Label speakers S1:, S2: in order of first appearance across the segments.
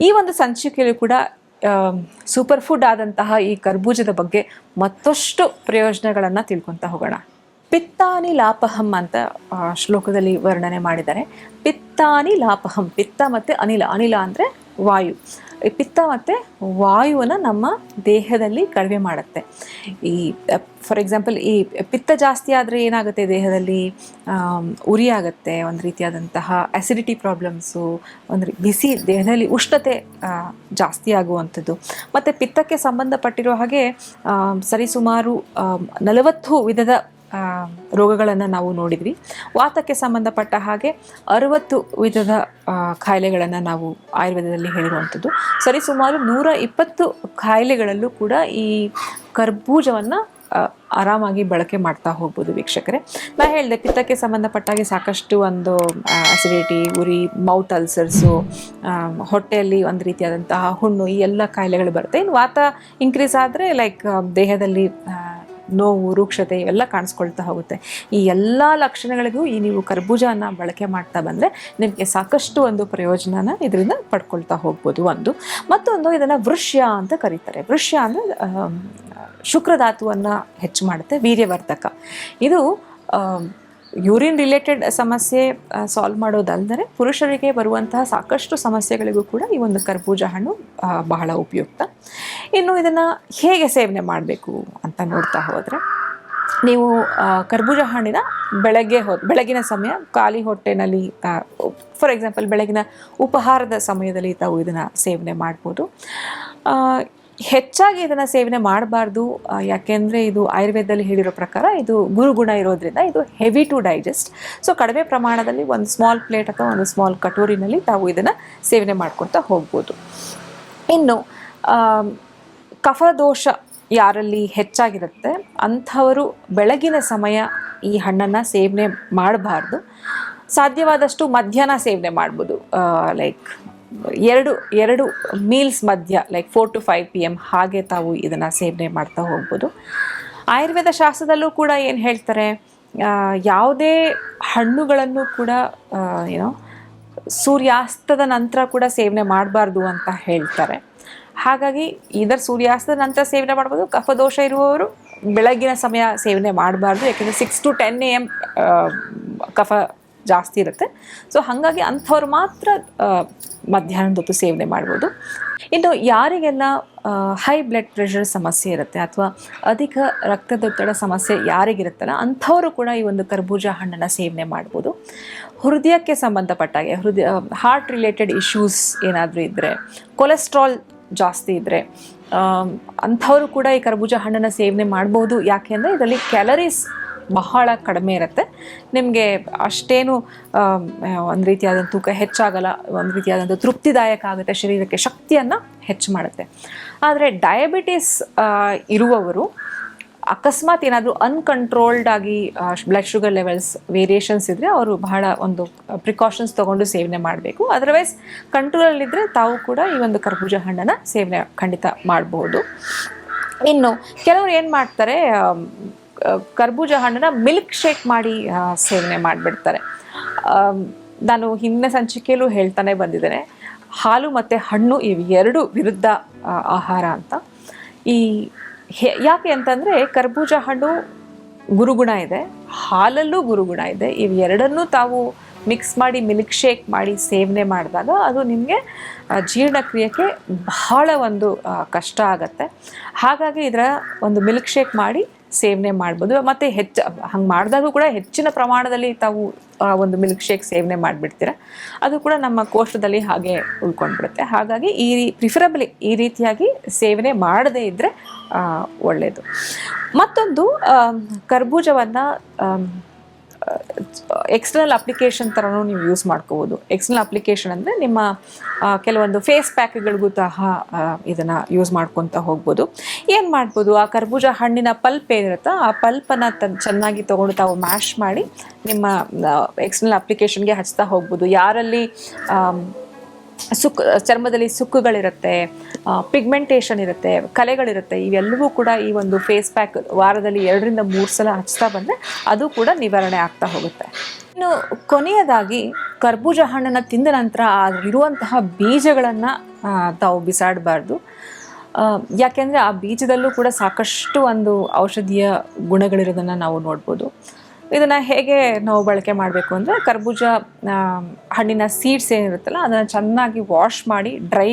S1: ಈ ಒಂದು ಸಂಚಿಕೆಯಲ್ಲೂ ಕೂಡ ಸೂಪರ್ ಫುಡ್ ಆದಂತಹ ಈ ಕರ್ಬೂಜದ ಬಗ್ಗೆ ಮತ್ತಷ್ಟು ಪ್ರಯೋಜನಗಳನ್ನು ತಿಳ್ಕೊತಾ ಹೋಗೋಣ. ಪಿತ್ತಾನಿ ಲಾಪಹಂ ಅಂತ ಶ್ಲೋಕದಲ್ಲಿ ವರ್ಣನೆ ಮಾಡಿದ್ದಾರೆ. ಪಿತ್ತಾನಿ ಲಾಪಹಂ, ಪಿತ್ತ ಮತ್ತು ಅನಿಲ, ಅನಿಲ ಅಂದರೆ ವಾಯು. ಈ ಪಿತ್ತ ಮತ್ತು ವಾಯುವನ್ನು ನಮ್ಮ ದೇಹದಲ್ಲಿ ಕಡಿಮೆ ಮಾಡುತ್ತೆ. ಈ ಫಾರ್ ಎಕ್ಸಾಂಪಲ್ ಈ ಪಿತ್ತ ಜಾಸ್ತಿ ಆದರೆ ಏನಾಗುತ್ತೆ, ದೇಹದಲ್ಲಿ ಉರಿ ಆಗುತ್ತೆ, ಒಂದು ರೀತಿಯಾದಂತಹ ಅಸಿಡಿಟಿ ಪ್ರಾಬ್ಲಮ್ಸು, ಒಂದು ಬಿಸಿ ದೇಹದಲ್ಲಿ ಉಷ್ಣತೆ ಜಾಸ್ತಿ ಆಗುವಂಥದ್ದು. ಮತ್ತು ಪಿತ್ತಕ್ಕೆ ಸಂಬಂಧಪಟ್ಟಿರೋ ಹಾಗೆ ಸರಿಸುಮಾರು 40 ವಿಧದ ರೋಗಗಳನ್ನು ನಾವು ನೋಡಿದ್ವಿ. ವಾತಕ್ಕೆ ಸಂಬಂಧಪಟ್ಟ ಹಾಗೆ 60 ವಿಧದ ಕಾಯಿಲೆಗಳನ್ನು ನಾವು ಆಯುರ್ವೇದದಲ್ಲಿ ಹೇಳಿರುವಂಥದ್ದು. ಸರಿಸುಮಾರು 120 ಕಾಯಿಲೆಗಳಲ್ಲೂ ಕೂಡ ಈ ಕರ್ಬೂಜವನ್ನು ಆರಾಮಾಗಿ ಬಳಕೆ ಮಾಡ್ತಾ ಹೋಗ್ಬೋದು ವೀಕ್ಷಕರೇ. ನಾನು ಹೇಳಿದೆ ಪಿತ್ತಕ್ಕೆ ಸಂಬಂಧಪಟ್ಟಾಗೆ ಸಾಕಷ್ಟು ಒಂದು ಅಸಿಡಿಟಿ, ಉರಿ, ಮೌತ್ ಅಲ್ಸರ್ಸು, ಹೊಟ್ಟೆಯಲ್ಲಿ ಒಂದು ರೀತಿಯಾದಂತಹ ಹುಣ್ಣು, ಈ ಎಲ್ಲ ಕಾಯಿಲೆಗಳು ಬರುತ್ತೆ. ಇನ್ನು ವಾತ ಇನ್ಕ್ರೀಸ್ ಆದರೆ ಲೈಕ್ ದೇಹದಲ್ಲಿ ನೋವು, ರೂಕ್ಷತೆ ಇವೆಲ್ಲ ಕಾಣಿಸ್ಕೊಳ್ತಾ ಹೋಗುತ್ತೆ. ಈ ಎಲ್ಲ ಲಕ್ಷಣಗಳಿಗೂ ಈ ನೀವು ಕರ್ಬೂಜನ ಬಳಕೆ ಮಾಡ್ತಾ ಬಂದರೆ ನಿಮಗೆ ಸಾಕಷ್ಟು ಒಂದು ಪ್ರಯೋಜನನ ಇದರಿಂದ ಪಡ್ಕೊಳ್ತಾ ಹೋಗ್ಬೋದು. ಒಂದು ಮತ್ತೊಂದು, ಇದನ್ನು ವೃಷ್ಯ ಅಂತ ಕರೀತಾರೆ. ವೃಷ್ಯ ಅಂದರೆ ಶುಕ್ರಧಾತುವನ್ನು ಹೆಚ್ಚು ಮಾಡುತ್ತೆ, ವೀರ್ಯವರ್ಧಕ. ಇದು ಯೂರಿನ್ ರಿಲೇಟೆಡ್ ಸಮಸ್ಯೆ ಸಾಲ್ವ್ ಮಾಡೋದಲ್ಲದೆ ಪುರುಷರಿಗೆ ಬರುವಂತಹ ಸಾಕಷ್ಟು ಸಮಸ್ಯೆಗಳಿಗೂ ಕೂಡ ಈ ಒಂದು ಕರ್ಬೂಜ ಹಣ್ಣು ಬಹಳ ಉಪಯುಕ್ತ. ಇನ್ನು ಇದನ್ನು ಹೇಗೆ ಸೇವನೆ ಮಾಡಬೇಕು ಅಂತ ನೋಡ್ತಾ ಹೋದರೆ, ನೀವು ಕರ್ಬೂಜ ಹಣ್ಣಿನ ಬೆಳಗಿನ ಸಮಯ ಖಾಲಿ ಹೊಟ್ಟೆನಲ್ಲಿ, ಫಾರ್ ಎಕ್ಸಾಂಪಲ್ ಬೆಳಗಿನ ಉಪಹಾರದ ಸಮಯದಲ್ಲಿ ತಾವು ಇದನ್ನು ಸೇವನೆ ಮಾಡ್ಬೋದು. ಹೆಚ್ಚಾಗಿ ಇದನ್ನು ಸೇವನೆ ಮಾಡಬಾರ್ದು, ಯಾಕೆಂದರೆ ಇದು ಆಯುರ್ವೇದದಲ್ಲಿ ಹೇಳಿರೋ ಪ್ರಕಾರ ಇದು ಗುರುಗುಣ ಇರೋದ್ರಿಂದ ಇದು ಹೆವಿ ಟು ಡೈಜೆಸ್ಟ್. ಸೊ ಕಡಿಮೆ ಪ್ರಮಾಣದಲ್ಲಿ ಒಂದು ಸ್ಮಾಲ್ ಪ್ಲೇಟ್ ಅಥವಾ ಒಂದು ಸ್ಮಾಲ್ ಕಟೋರಿನಲ್ಲಿ ತಾವು ಇದನ್ನು ಸೇವನೆ ಮಾಡ್ಕೊತಾ ಹೋಗ್ಬೋದು. ಇನ್ನು ಕಫದೋಷ ಯಾರಲ್ಲಿ ಹೆಚ್ಚಾಗಿರುತ್ತೆ ಅಂಥವರು ಬೆಳಗಿನ ಸಮಯ ಈ ಹಣ್ಣನ್ನು ಸೇವನೆ ಮಾಡಬಾರ್ದು. ಸಾಧ್ಯವಾದಷ್ಟು ಮಧ್ಯಾಹ್ನ ಸೇವನೆ ಮಾಡ್ಬೋದು. ಲೈಕ್ ಎರಡು ಮೀಲ್ಸ್ ಮಧ್ಯ, ಲೈಕ್ 4 to 5 PM ಹಾಗೆ ತಾವು ಇದನ್ನು ಸೇವನೆ ಮಾಡ್ತಾ ಹೋಗ್ಬೋದು. ಆಯುರ್ವೇದ ಶಾಸ್ತ್ರದಲ್ಲೂ ಕೂಡ ಏನು ಹೇಳ್ತಾರೆ, ಯಾವುದೇ ಹಣ್ಣುಗಳನ್ನು ಕೂಡ ಸೂರ್ಯಾಸ್ತದ ನಂತರ ಕೂಡ ಸೇವನೆ ಮಾಡಬಾರ್ದು ಅಂತ ಹೇಳ್ತಾರೆ. ಹಾಗಾಗಿ ಇದರ ಸೂರ್ಯಾಸ್ತದ ನಂತರ ಸೇವನೆ ಮಾಡ್ಬೋದು. ಕಫದೋಷ ಇರುವವರು ಬೆಳಗಿನ ಸಮಯ ಸೇವನೆ ಮಾಡಬಾರ್ದು, ಯಾಕೆಂದರೆ 6 to 10 AM ಕಫ ಜಾಸ್ತಿ ಇರುತ್ತೆ. ಸೊ ಹಾಗಾಗಿ ಅಂಥವ್ರು ಮಾತ್ರ ಮಧ್ಯಾಹ್ನದ ಹೊತ್ತು ಸೇವನೆ ಮಾಡ್ಬೋದು. ಇನ್ನು ಯಾರಿಗೆಲ್ಲ ಹೈ ಬ್ಲಡ್ ಪ್ರೆಷರ್ ಸಮಸ್ಯೆ ಇರುತ್ತೆ ಅಥವಾ ಅಧಿಕ ರಕ್ತದೊತ್ತಡ ಸಮಸ್ಯೆ ಯಾರಿಗಿರುತ್ತಲ್ಲ ಅಂಥವರು ಕೂಡ ಈ ಒಂದು ಕರ್ಬೂಜ ಹಣ್ಣನ್ನು ಸೇವನೆ ಮಾಡ್ಬೋದು. ಹೃದಯಕ್ಕೆ ಸಂಬಂಧಪಟ್ಟಾಗೆ, ಹಾರ್ಟ್ ರಿಲೇಟೆಡ್ ಇಶ್ಯೂಸ್ ಏನಾದರೂ ಇದ್ದರೆ, ಕೊಲೆಸ್ಟ್ರಾಲ್ ಜಾಸ್ತಿ ಇದ್ದರೆ ಅಂಥವರು ಕೂಡ ಈ ಕರ್ಬೂಜ ಹಣ್ಣನ್ನು ಸೇವನೆ ಮಾಡ್ಬೋದು. ಯಾಕೆಂದರೆ ಇದರಲ್ಲಿ ಕ್ಯಾಲರೀಸ್ ಬಹಳ ಕಡಿಮೆ ಇರುತ್ತೆ. ನಿಮಗೆ ಅಷ್ಟೇನು ಒಂದು ರೀತಿಯಾದ ತೂಕ ಹೆಚ್ಚಾಗಲ್ಲ, ಒಂದು ರೀತಿಯಾದಂಥ ತೃಪ್ತಿದಾಯಕ ಆಗುತ್ತೆ, ಶರೀರಕ್ಕೆ ಶಕ್ತಿಯನ್ನು ಹೆಚ್ಚು ಮಾಡುತ್ತೆ. ಆದರೆ ಡಯಾಬಿಟಿಸ್ ಇರುವವರು ಅಕಸ್ಮಾತ್ ಏನಾದರೂ ಅನ್ಕಂಟ್ರೋಲ್ಡ್ ಆಗಿ ಬ್ಲಡ್ ಶುಗರ್ ಲೆವೆಲ್ಸ್ ವೇರಿಯೇಷನ್ಸ್ ಇದ್ದರೆ ಅವರು ಬಹಳ ಒಂದು ಪ್ರಿಕಾಷನ್ಸ್ ತೊಗೊಂಡು ಸೇವನೆ ಮಾಡಬೇಕು. ಅದರ್ವೈಸ್ ಕಂಟ್ರೋಲಲ್ಲಿದ್ದರೆ ತಾವು ಕೂಡ ಈ ಒಂದು ಕರ್ಬೂಜ ಹಣ್ಣನ್ನು ಸೇವನೆ ಖಂಡಿತ ಮಾಡಬಹುದು. ಇನ್ನು ಕೆಲವರು ಏನು ಮಾಡ್ತಾರೆ, ಕರ್ಬೂಜ ಹಣ್ಣನ್ನು ಮಿಲ್ಕ್ ಶೇಕ್ ಮಾಡಿ ಸೇವನೆ ಮಾಡಿಬಿಡ್ತಾರೆ. ನಾನು ಹಿಂದಿನ ಸಂಚಿಕೆಯಲ್ಲೂ ಹೇಳ್ತಾನೆ ಬಂದಿದ್ದೇನೆ, ಹಾಲು ಮತ್ತು ಹಣ್ಣು ಇವು 2 ವಿರುದ್ಧ ಆಹಾರ ಅಂತ. ಯಾಕೆ ಅಂತಂದರೆ ಕರ್ಬೂಜ ಹಣ್ಣು ಗುರುಗುಣ ಇದೆ, ಹಾಲಲ್ಲೂ ಗುರುಗುಣ ಇದೆ. ಇವು ಎರಡನ್ನೂ ತಾವು ಮಿಕ್ಸ್ ಮಾಡಿ ಮಿಲ್ಕ್ ಶೇಕ್ ಮಾಡಿ ಸೇವನೆ ಮಾಡಿದಾಗ ಅದು ನಿಮಗೆ ಜೀರ್ಣಕ್ರಿಯೆಗೆ ಬಹಳ ಒಂದು ಕಷ್ಟ ಆಗುತ್ತೆ. ಹಾಗಾಗಿ ಇದರ ಒಂದು ಮಿಲ್ಕ್ ಶೇಕ್ ಮಾಡಿ ಸೇವನೆ ಮಾಡ್ಬೋದು. ಮತ್ತು ಹಂಗೆ ಮಾಡಿದಾಗೂ ಕೂಡ ಹೆಚ್ಚಿನ ಪ್ರಮಾಣದಲ್ಲಿ ತಾವು ಒಂದು ಮಿಲ್ಕ್ ಶೇಕ್ ಸೇವನೆ ಮಾಡಿಬಿಡ್ತೀರ, ಅದು ಕೂಡ ನಮ್ಮ ಕೋಶದಲ್ಲಿ ಹಾಗೆ ಉಳ್ಕೊಂಡ್ಬಿಡುತ್ತೆ. ಹಾಗಾಗಿ ಪ್ರಿಫರಬಲಿ ಈ ರೀತಿಯಾಗಿ ಸೇವನೆ ಮಾಡದೇ ಇದ್ದರೆ ಒಳ್ಳೆಯದು. ಮತ್ತೊಂದು, ಕರ್ಬೂಜವನ್ನು ಎಕ್ಸ್ಟರ್ನಲ್ ಅಪ್ಲಿಕೇಶನ್ ಥರನೂ ನೀವು ಯೂಸ್ ಮಾಡ್ಕೋಬೋದು. ಎಕ್ಸ್ಟರ್ನಲ್ ಅಪ್ಲಿಕೇಶನ್ ಅಂದರೆ ನಿಮ್ಮ ಕೆಲವೊಂದು ಫೇಸ್ ಪ್ಯಾಕ್ಗಳಿಗೂ ಸಹ ಇದನ್ನು ಯೂಸ್ ಮಾಡ್ಕೊತ ಹೋಗ್ಬೋದು. ಏನು ಮಾಡ್ಬೋದು, ಆ ಕರ್ಬೂಜ ಹಣ್ಣಿನ ಪಲ್ಪ್ ಏನಿರುತ್ತೋ ಆ ಪಲ್ಪನ್ನು ಚೆನ್ನಾಗಿ ತೊಗೊಂಡು ತಾವು ಮ್ಯಾಶ್ ಮಾಡಿ ನಿಮ್ಮ ಎಕ್ಸ್ಟರ್ನಲ್ ಅಪ್ಲಿಕೇಶನ್ಗೆ ಹಚ್ತಾ ಹೋಗ್ಬೋದು. ಯಾರಲ್ಲಿ ಚರ್ಮದಲ್ಲಿ ಸುಕ್ಕುಗಳಿರುತ್ತೆ, ಪಿಗ್ಮೆಂಟೇಷನ್ ಇರುತ್ತೆ, ಕಲೆಗಳಿರುತ್ತೆ. ಇವೆಲ್ಲವೂ ಕೂಡ ಈ ಒಂದು ಫೇಸ್ ಪ್ಯಾಕ್ ವಾರದಲ್ಲಿ 2 ರಿಂದ 3 ಸಲ ಹಚ್ತಾ ಬಂದರೆ ಅದು ಕೂಡ ನಿವಾರಣೆ ಆಗ್ತಾ ಹೋಗುತ್ತೆ. ಇನ್ನು ಕೊನೆಯದಾಗಿ ಕರ್ಬೂಜ ಹಣ್ಣನ್ನು ತಿಂದ ನಂತರ ಇರುವಂತಹ ಬೀಜಗಳನ್ನು ತಾವು ಬಿಸಾಡಬಾರ್ದು. ಯಾಕೆಂದರೆ ಆ ಬೀಜದಲ್ಲೂ ಕೂಡ ಸಾಕಷ್ಟು ಒಂದು ಔಷಧೀಯ ಗುಣಗಳಿರೋದನ್ನು ನಾವು ನೋಡ್ಬೋದು. ಇದನ್ನು ಹೇಗೆ ನಾವು ಬಳಕೆ ಮಾಡಬೇಕು ಅಂದರೆ, ಕರ್ಬೂಜ ಹಣ್ಣಿನ ಸೀಡ್ಸ್ ಏನಿರುತ್ತಲ್ಲ ಅದನ್ನು ಚೆನ್ನಾಗಿ ವಾಶ್ ಮಾಡಿ ಡ್ರೈ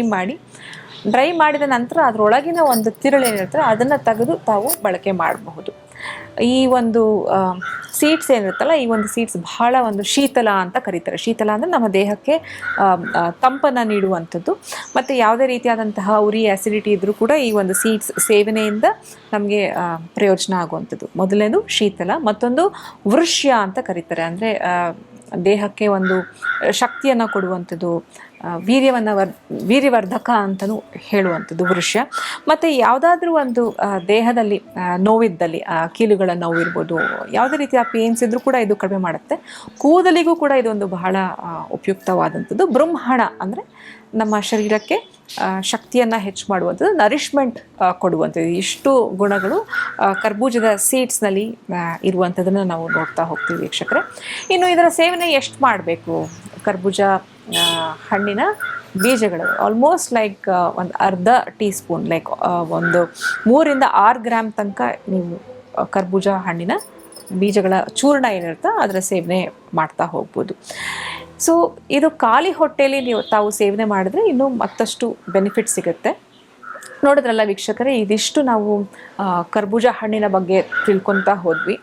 S1: ಮಾಡಿದ ನಂತರ ಅದರೊಳಗಿನ ಒಂದು ತಿರುಳೇನಿರುತ್ತೆ ಅದನ್ನು ತೆಗೆದು ತಾವು ಬಳಕೆ ಮಾಡಬಹುದು. ಈ ಒಂದು ಸೀಡ್ಸ್ ಏನಿರುತ್ತಲ್ಲ, ಈ ಒಂದು ಸೀಡ್ಸ್ ಬಹಳ ಒಂದು ಶೀತಲ ಅಂತ ಕರೀತಾರೆ. ಶೀತಲ ಅಂದರೆ ನಮ್ಮ ದೇಹಕ್ಕೆ ತಂಪನ್ನು ನೀಡುವಂಥದ್ದು. ಮತ್ತು ಯಾವುದೇ ರೀತಿಯಾದಂತಹ ಉರಿ, ಆ್ಯಸಿಡಿಟಿ ಇದ್ದರೂ ಕೂಡ ಈ ಒಂದು ಸೀಡ್ಸ್ ಸೇವನೆಯಿಂದ ನಮಗೆ ಪ್ರಯೋಜನ ಆಗುವಂಥದ್ದು. ಮೊದಲನೇದು ಶೀತಲ, ಮತ್ತೊಂದು ವೃಷ್ಯ ಅಂತ ಕರೀತಾರೆ. ಅಂದರೆ ದೇಹಕ್ಕೆ ಒಂದು ಶಕ್ತಿಯನ್ನು ಕೊಡುವಂಥದ್ದು, ವೀರ್ಯವರ್ಧಕ ಅಂತಲೂ ಹೇಳುವಂಥದ್ದು ವೃಷ್ಯ. ಮತ್ತು ಯಾವುದಾದ್ರೂ ಒಂದು ದೇಹದಲ್ಲಿ ನೋವಿದ್ದಲ್ಲಿ, ಕೀಲುಗಳ ನೋವು ಇರ್ಬೋದು, ಯಾವುದೇ ರೀತಿಯ ಪೇನ್ಸ್ ಇದ್ದರೂ ಕೂಡ ಇದು ಕಡಿಮೆ ಮಾಡುತ್ತೆ. ಕೂದಲಿಗೂ ಕೂಡ ಇದೊಂದು ಬಹಳ ಉಪಯುಕ್ತವಾದಂಥದ್ದು. ಬ್ರಹ್ಮಣ ಅಂದರೆ ನಮ್ಮ ಶರೀರಕ್ಕೆ ಶಕ್ತಿಯನ್ನು ಹೆಚ್ಚು ಮಾಡುವಂಥದ್ದು, ನರಿಷ್ಮೆಂಟ್ ಕೊಡುವಂಥದ್ದು. ಇಷ್ಟು ಗುಣಗಳು ಕರ್ಬೂಜದ ಸೀಡ್ಸ್ನಲ್ಲಿ ಇರುವಂಥದ್ದನ್ನು ನಾವು ನೋಡ್ತಾ ಹೋಗ್ತೀವಿ ವೀಕ್ಷಕರೇ. ಇನ್ನು ಇದರ ಸೇವನೆ ಎಷ್ಟು ಮಾಡಬೇಕು? ಕರ್ಬೂಜ ಹಣ್ಣಿನ ಬೀಜಗಳು ಆಲ್ಮೋಸ್ಟ್ ಲೈಕ್ ಒಂದು ಅರ್ಧ ಟೀ ಸ್ಪೂನ್, ಲೈಕ್ ಒಂದು 3 ರಿಂದ 6 ಗ್ರಾಮ್ ತನಕ ನೀವು ಕರ್ಬೂಜ ಹಣ್ಣಿನ ಬೀಜಗಳ ಚೂರ್ಣ ಏನಿರುತ್ತೆ ಅದರ ಸೇವನೆ ಮಾಡ್ತಾ ಹೋಗ್ಬೋದು. ಸೊ ಇದು ಖಾಲಿ ಹೊಟ್ಟೆಯಲ್ಲಿ ತಾವು ಸೇವನೆ ಮಾಡಿದ್ರೆ ಇನ್ನೂ ಮತ್ತಷ್ಟು ಬೆನಿಫಿಟ್ ಸಿಗುತ್ತೆ. ನೋಡಿದ್ರಲ್ಲ ವೀಕ್ಷಕರೇ, ಇದಿಷ್ಟು ನಾವು ಕರ್ಬೂಜ ಹಣ್ಣಿನ ಬಗ್ಗೆ ತಿಳ್ಕೊತಾ ಹೋದ್ವಿ.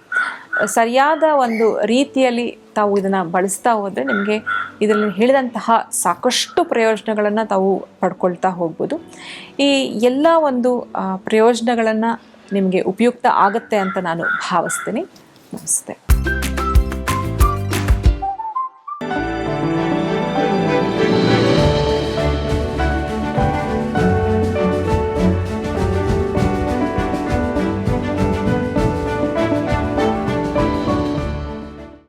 S1: ಸರಿಯಾದ ಒಂದು ರೀತಿಯಲ್ಲಿ ತಾವು ಇದನ್ನು ಬಳಸ್ತಾ ಹೋದರೆ ನಿಮಗೆ ಇದರಲ್ಲಿ ಹೇಳಿದಂತಹ ಸಾಕಷ್ಟು ಪ್ರಯೋಜನಗಳನ್ನು ತಾವು ಪಡ್ಕೊಳ್ತಾ ಹೋಗ್ಬೋದು. ಈ ಎಲ್ಲ ಒಂದು ಪ್ರಯೋಜನಗಳನ್ನು ನಿಮಗೆ ಉಪಯುಕ್ತ ಆಗುತ್ತೆ ಅಂತ ನಾನು ಭಾವಿಸ್ತೀನಿ. ನಮಸ್ತೆ.